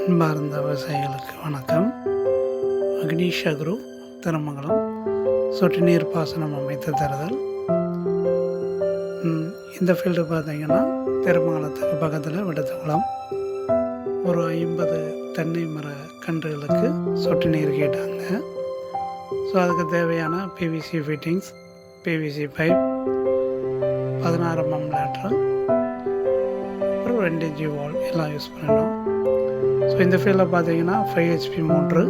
அன்பார்ந்த விவசாயிகளுக்கு வணக்கம். அக்னிஷ் அக்ரோ திருமங்கலம் சொட்டு நீர் பாசனம் அமைத்து தருதல். இந்த ஃபீல்டு பார்த்திங்கன்னா திருமங்கலத்துக்கு பக்கத்தில் விடுத்துக்குளம் ஒரு 50 தென்னை மர கன்றுகளுக்கு சொட்டு நீர் கேட்டாங்க. ஸோ அதுக்கு தேவையான PVC fittings, PVC pipe, 16 mm lateral, அப்புறம் 2 inch வால் எல்லாம் யூஸ் பண்ணிட்டோம். ஸோ இந்த ஃபீல்டில் பார்த்தீங்கன்னா 5 HP மோட்ரு.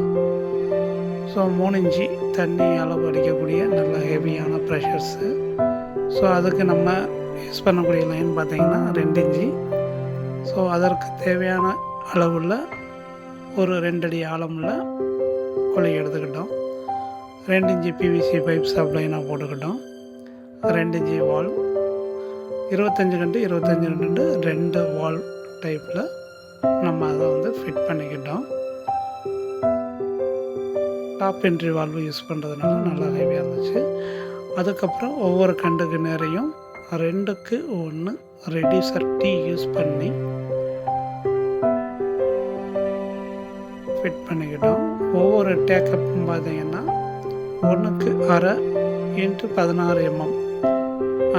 ஸோ 3 inch தண்ணி அளவு அடிக்கக்கூடிய நல்ல ஹெவியான ப்ரெஷர்ஸு. ஸோ அதுக்கு நம்ம யூஸ் பண்ணக்கூடிய லைன் பார்த்திங்கன்னா 2 inch. ஸோ அதற்கு தேவையான அளவுள்ள ஒரு 2 அடி ஆழமுள்ள குழி எடுத்துக்கிட்டோம். 2 inch பிவிசி பைப் சப்ளைனாக போட்டுக்கிட்டோம். 2 inch வால், 25x25 2 வால் டைப்பில் நம்ம அதை வந்து ஃபிட் பண்ணிக்கிட்டோம். டாப் என்ட்ரி வால்வு யூஸ் பண்ணுறதுனால நல்லா ஹெவியாக இருந்துச்சு. அதுக்கப்புறம் ஒவ்வொரு கண்டுக்கு நேரையும் 2க்கு 1 ரெடியூசர் டீ யூஸ் பண்ணி ஃபிட் பண்ணிக்கிட்டோம். ஒவ்வொரு டேக்கப்பும் பார்த்திங்கன்னா 1க்கு 1/2 x 16 mm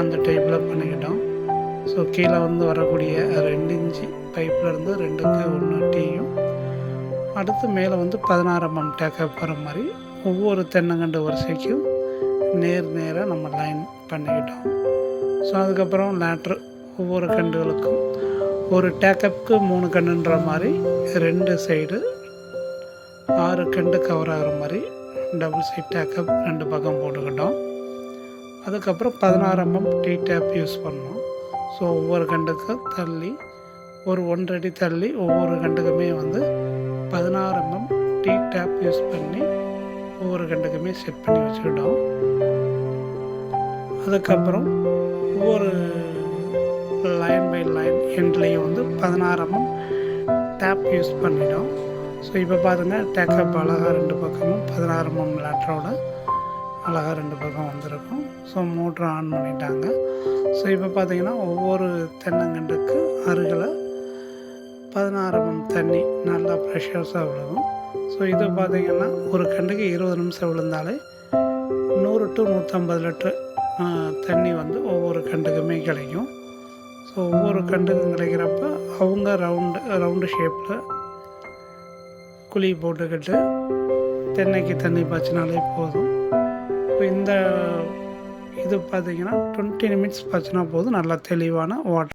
அந்த டைப்பில் பண்ணிக்கிட்டோம். ஸோ கீழே வந்து வரக்கூடிய 2 inch பைப்லேருந்து 2க்கு 1 டீயும், அடுத்து மேலே வந்து 16 mm டேக்கப் வர மாதிரி ஒவ்வொரு தென்னங்கண்டு வரிசைக்கும் நேராக நம்ம லைன் பண்ணிக்கிட்டோம். ஸோ அதுக்கப்புறம் லேட்ரு ஒவ்வொரு கண்டுகளுக்கும் ஒரு டேக்கப்புக்கு 3 கண்டுன்ற மாதிரி 2 சைடு 6 கண்டு கவர் ஆகிற மாதிரி டபுள் சைட் டேக்கப் 2 பக்கம் போட்டுக்கிட்டோம். அதுக்கப்புறம் 16 mm டீ டேப் யூஸ் பண்ணோம். ஸோ ஒவ்வொரு கண்டுக்கு தள்ளி ஒரு 1 அடி தள்ளி ஒவ்வொரு கண்டுக்குமே வந்து 16 mm டீ டேப் யூஸ் பண்ணி ஒவ்வொரு கண்டுக்குமே செட் பண்ணி வச்சுக்கிட்டோம். அதுக்கப்புறம் ஒவ்வொரு லைன் பை லைன் எண்ட்லேயும் வந்து 16 mm டேப் யூஸ் பண்ணிட்டோம். ஸோ இப்போ பாருங்க டேக்கப் அழகாக 2 பக்கமும் 16 mm லேட்டரோட அழகாக 2 பக்கம் வந்திருக்கும். ஸோ மோட்ரு ஆன் பண்ணிட்டாங்க. ஸோ இப்போ பார்த்திங்கன்னா ஒவ்வொரு தென்னங்கண்டுக்கு அருகில் 16 mm தண்ணி நல்லா ப்ரெஷர்ஸாக விழுகும். ஸோ இது பார்த்திங்கன்னா ஒரு கண்டுக்கு 20 நிமிஷம் விழுந்தாலே 100 to 150 லிட்டர் தண்ணி வந்து ஒவ்வொரு கண்டுக்குமே கிடைக்கும். ஸோ ஒவ்வொரு கண்டுக்கும் கிடைக்கிறப்ப அவங்க ரவுண்டு ஷேப்பில் குழி போட்டுக்கிட்டு தென்னைக்கு தண்ணி பாய்ச்சினாலே போதும். இந்த இது பார்த்திங்கன்னா 20 நிமிட்ஸ் பாய்ச்சினா போதும், நல்லா தெளிவான வாட்டர்